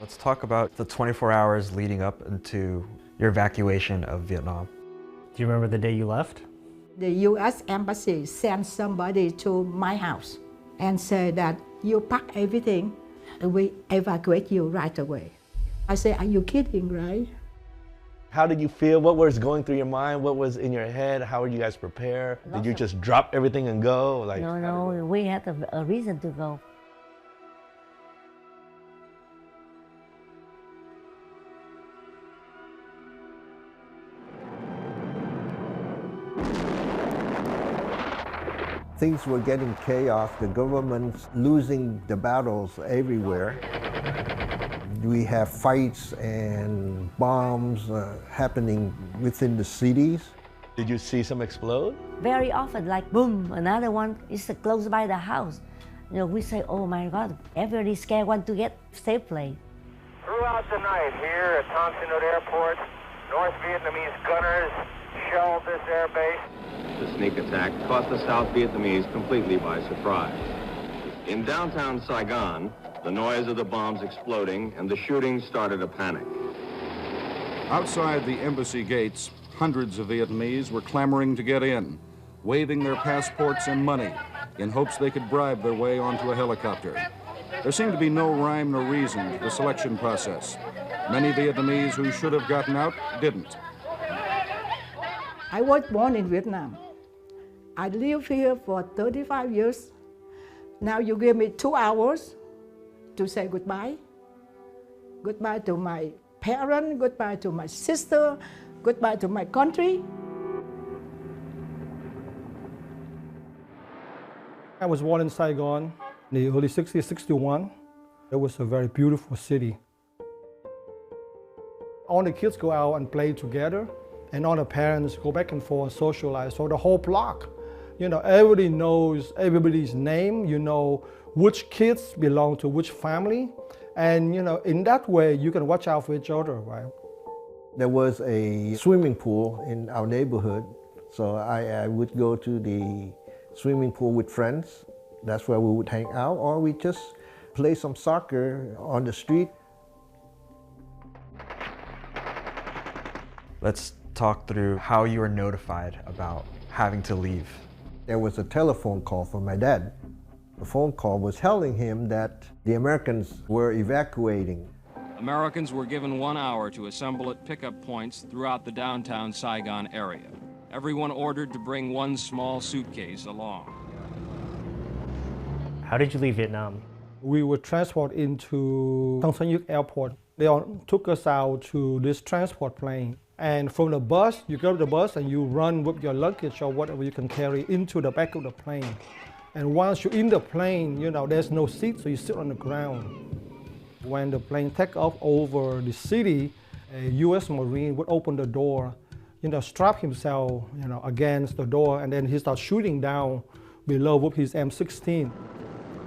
Let's talk about the 24 hours leading up into your evacuation of Vietnam. Do you remember the day you left? The U.S. Embassy sent somebody to my house and said that you pack everything and we evacuate you right away. I said, are you kidding, right? How did you feel? What was going through your mind? What was in your head? How did you guys prepare? Did you just drop everything and go? No, we had a reason to go. Things were getting chaos, the government's losing the battles everywhere. We have fights and bombs happening within the cities. Did you see some explode? Very often, like boom, another one is close by the house. We say, oh my God, everybody's scared, want to get safely. Throughout the night here at Tan Son Nhut Airport, North Vietnamese gunners shelled this airbase. The sneak attack caught the South Vietnamese completely by surprise. In downtown Saigon, the noise of the bombs exploding and the shooting started a panic. Outside the embassy gates, hundreds of Vietnamese were clamoring to get in, waving their passports and money in hopes they could bribe their way onto a helicopter. There seemed to be no rhyme nor reason to the selection process. Many Vietnamese who should have gotten out didn't. I was born in Vietnam. I lived here for 35 years. Now you give me 2 hours to say goodbye. Goodbye to my parents, goodbye to my sister, goodbye to my country. I was born in Saigon in the early 60s, 61. It was a very beautiful city. All the kids go out and play together, and all the parents go back and forth, socialize. So the whole block, everybody knows everybody's name. You know which kids belong to which family. And, in that way, you can watch out for each other, right? There was a swimming pool in our neighborhood, so I would go to the swimming pool with friends. That's where we would hang out, or we just play some soccer on the street. Let's talk through how you were notified about having to leave. There was a telephone call from my dad. The phone call was telling him that the Americans were evacuating. Americans were given 1 hour to assemble at pickup points throughout the downtown Saigon area. Everyone ordered to bring one small suitcase along. How did you leave Vietnam? We were transported into Tan Son Nhut Airport. They took us out to this transport plane. And from the bus, you go to the bus and you run with your luggage or whatever you can carry into the back of the plane. And once you're in the plane, there's no seat, so you sit on the ground. When the plane takes off over the city, a U.S. Marine would open the door, strap himself, against the door, and then he starts shooting down below with his M16.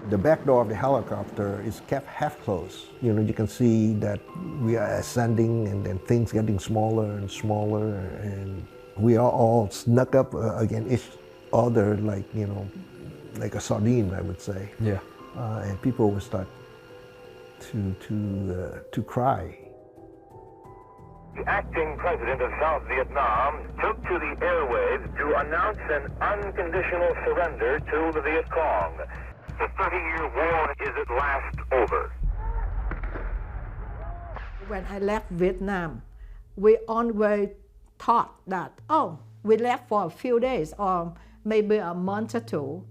The back door of the helicopter is kept half closed. You can see that we are ascending and then things getting smaller and smaller, and we are all snuck up against each other like a sardine, I would say. Yeah. And people would start to cry. The acting president of South Vietnam took to the airwaves to announce an unconditional surrender to the Viet Cong. The 30-year war is at last over. When I left Vietnam, we always thought that, we left for a few days or maybe a month or two.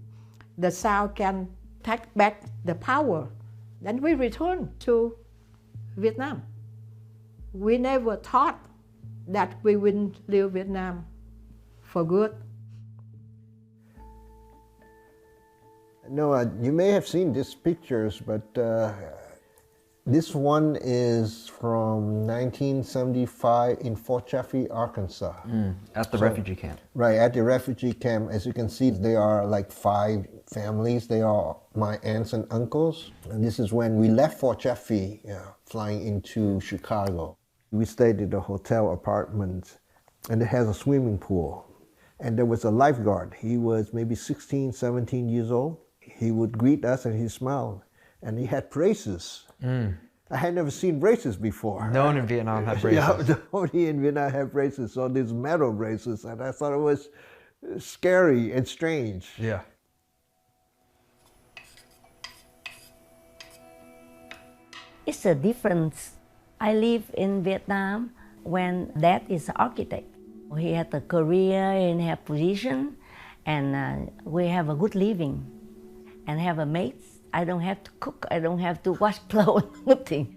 The South can take back the power. Then we return to Vietnam. We never thought that we would leave Vietnam for good. No, you may have seen these pictures, but this one is from 1975 in Fort Chaffee, Arkansas. At the refugee camp. Right, at the refugee camp. As you can see, there are like 5 families. They are my aunts and uncles. And this is when we left Fort Chaffee, flying into Chicago. We stayed at a hotel apartment, and it has a swimming pool. And there was a lifeguard. He was maybe 16, 17 years old. He would greet us and he smiled. And he had braces. I had never seen braces before. No one in Vietnam had braces. Yeah, nobody in Vietnam had braces, so these metal braces, and I thought it was scary and strange. Yeah. It's a difference. I live in Vietnam when Dad is an architect. He had a career and have position, and we have a good living, and have a mate. I don't have to cook. I don't have to wash clothes. Nothing.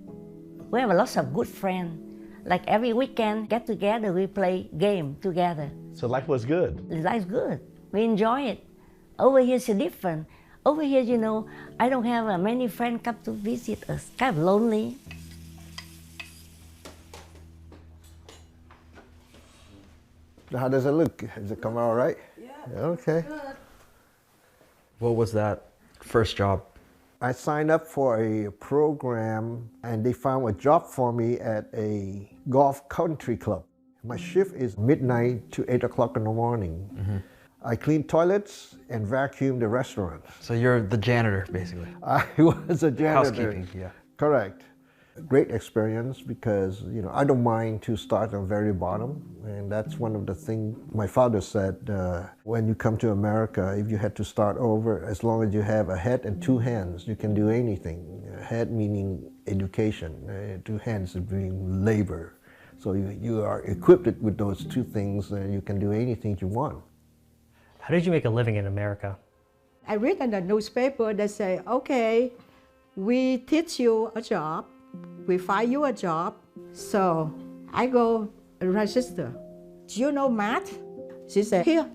We have lots of good friends. Like every weekend, get together, we play game together. So life was good. Life's good. We enjoy it. Over here, it's different. Over here, you know, I don't have many friends come to visit us. Kind of lonely. How does it look? Does it come out all right? Yeah. Okay. Good. What was that first job? I signed up for a program and they found a job for me at a golf country club. My shift is midnight to 8 o'clock in the morning. Mm-hmm. I clean toilets and vacuum the restaurant. So you're the janitor, basically. I was a janitor. Housekeeping, yeah. Correct. Great experience because, you know, I don't mind to start from very bottom. And that's one of the things my father said, when you come to America, if you had to start over, as long as you have a head and two hands, you can do anything. Head meaning education, two hands being labor. So you are equipped with those two things and you can do anything you want. How did you make a living in America? I read in the newspaper, they say, okay, we teach you a job, we find you a job. So I go register. Do you know math? She said, here,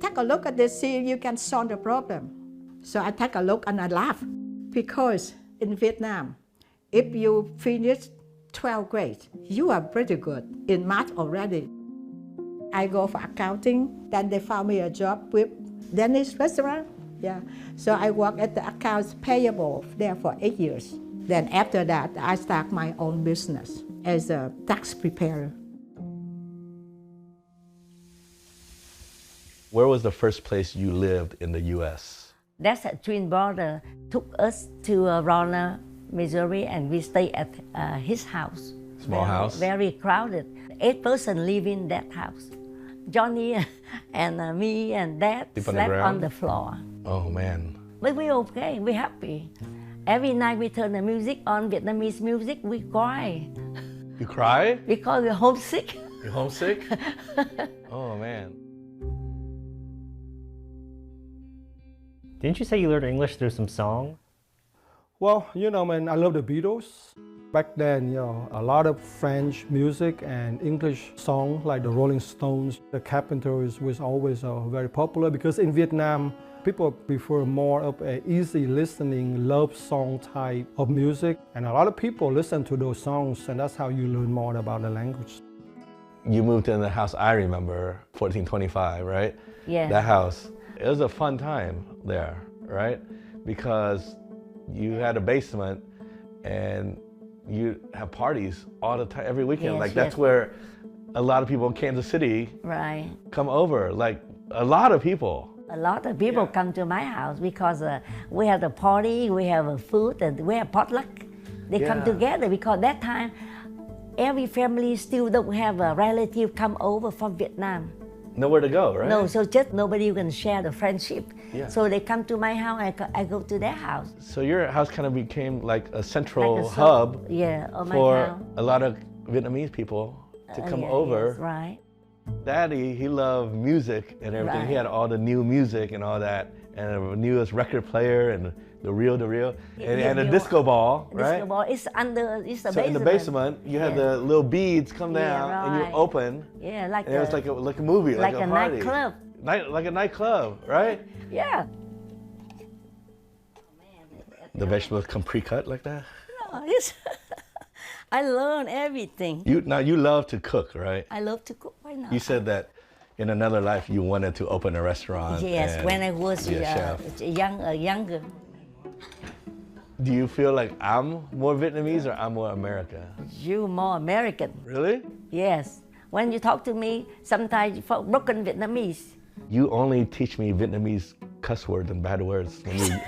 take a look at this, see if you can solve the problem. So I take a look and I laugh. Because in Vietnam, if you finish 12th grade, you are pretty good in math already. I go for accounting, then they found me a job with Danish restaurant. Yeah. So I work at the accounts payable there for 8 years. Then after that, I start my own business as a tax preparer. Where was the first place you lived in the U.S.? That's a twin brother took us to Rolla, Missouri, and we stay at his house. Small house? Very crowded. 8 persons live in that house. Johnny and me and Dad slept on the floor. Oh man. But we're okay, we're happy. Every night we turn the music on, Vietnamese music, we cry. You cry? Because we're homesick. You're homesick? Oh man. Didn't you say you learned English through some song? Well, you know, man, I love the Beatles. Back then, you know, a lot of French music and English songs like the Rolling Stones, the Carpenters was always very popular because in Vietnam, people prefer more of an easy listening love song type of music. And a lot of people listen to those songs and that's how you learn more about the language. You moved in the house I remember, 1425, right? Yeah. That house. It was a fun time there, right? Because you had a basement and you have parties all the time, every weekend. Yes, like that's where a lot of people in Kansas City come over, like a lot of people. A lot of people come to my house because we have a party, we have a food, and we have potluck. They come together because that time, every family still don't have a relative come over from Vietnam. Nowhere to go, right? No, so just nobody can share the friendship. Yeah. So they come to my house, I go to their house. So your house kind of became like a central hub for a lot of Vietnamese people to come over. Yes, right. Daddy, he loved music and everything. Right. He had all the new music and all that, and the newest record player and the reel, and a disco ball, right? Disco ball, it's under, it's the so basement. in the basement, you had the little beads come down and you open. Yeah, like and it was like a movie, like a party. Nightclub. Like a nightclub, right? Yeah. The vegetables come pre-cut like that? No, it's I learn everything. Now you love to cook, right? I love to cook right now. You said that in another life you wanted to open a restaurant. Yes, when I was younger. Do you feel like I'm more Vietnamese or I'm more American? You more American. Really? Yes. When you talk to me, sometimes you talk broken Vietnamese. You only teach me Vietnamese cuss words and bad words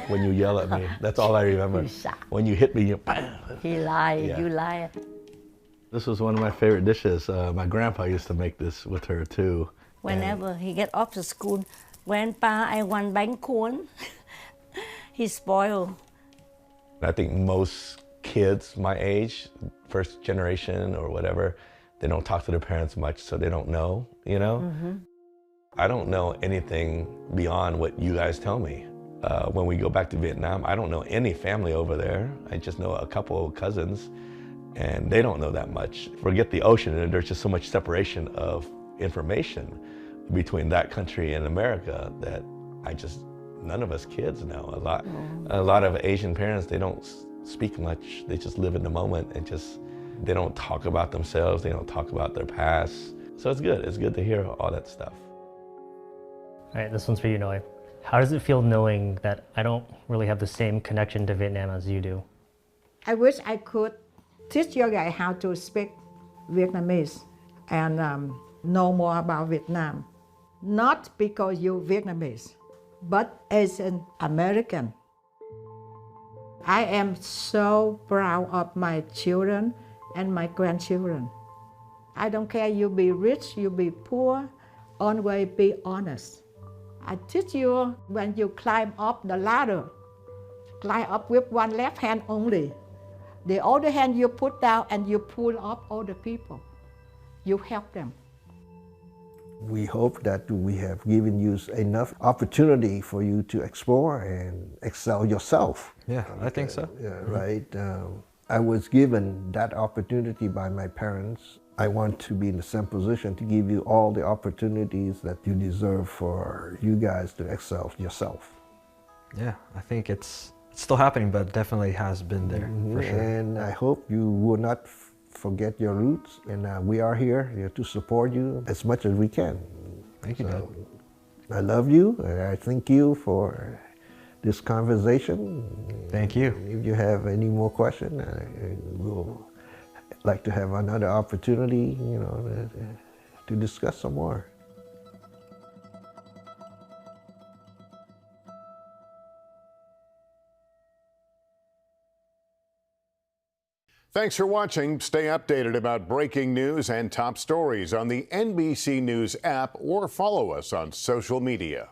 when you yell at me. That's all I remember. When you hit me, you bam. He lied, Yeah. you lied. This was one of my favorite dishes. My grandpa used to make this with her too. Whenever he get off to school, Grandpa, I want bánh cuốn. He spoiled. I think most kids my age, first generation or whatever, they don't talk to their parents much, so they don't know, you know? I don't know anything beyond what you guys tell me. When we go back to Vietnam, I don't know any family over there. I just know a couple of cousins, and they don't know that much. Forget the ocean, and there's just so much separation of information between that country and America that none of us kids know. A lot of Asian parents, they don't speak much. They just live in the moment and they don't talk about themselves. They don't talk about their past. So it's good. It's good to hear all that stuff. All right, this one's for you, Noe. How does it feel knowing that I don't really have the same connection to Vietnam as you do? I wish I could teach you guys how to speak Vietnamese and know more about Vietnam. Not because you're Vietnamese, but as an American. I am so proud of my children and my grandchildren. I don't care you be rich, you be poor, always be honest. I teach you when you climb up the ladder, climb up with one left hand only. The other hand you put down and you pull up all the people. You help them. We hope that we have given you enough opportunity for you to explore and excel yourself. Yeah, I think so. Yeah, right. I was given that opportunity by my parents. I want to be in the same position to give you all the opportunities that you deserve for you guys to excel yourself. Yeah, I think it's still happening, but definitely has been there for sure. And I hope you will not forget your roots, and we are here to support you as much as we can. Thank you, Dad. I love you, and I thank you for this conversation. Thank you. If you have any more questions, we'll like to have another opportunity, to discuss some more. Thanks for watching. Stay updated about breaking news and top stories on the NBC News app or follow us on social media.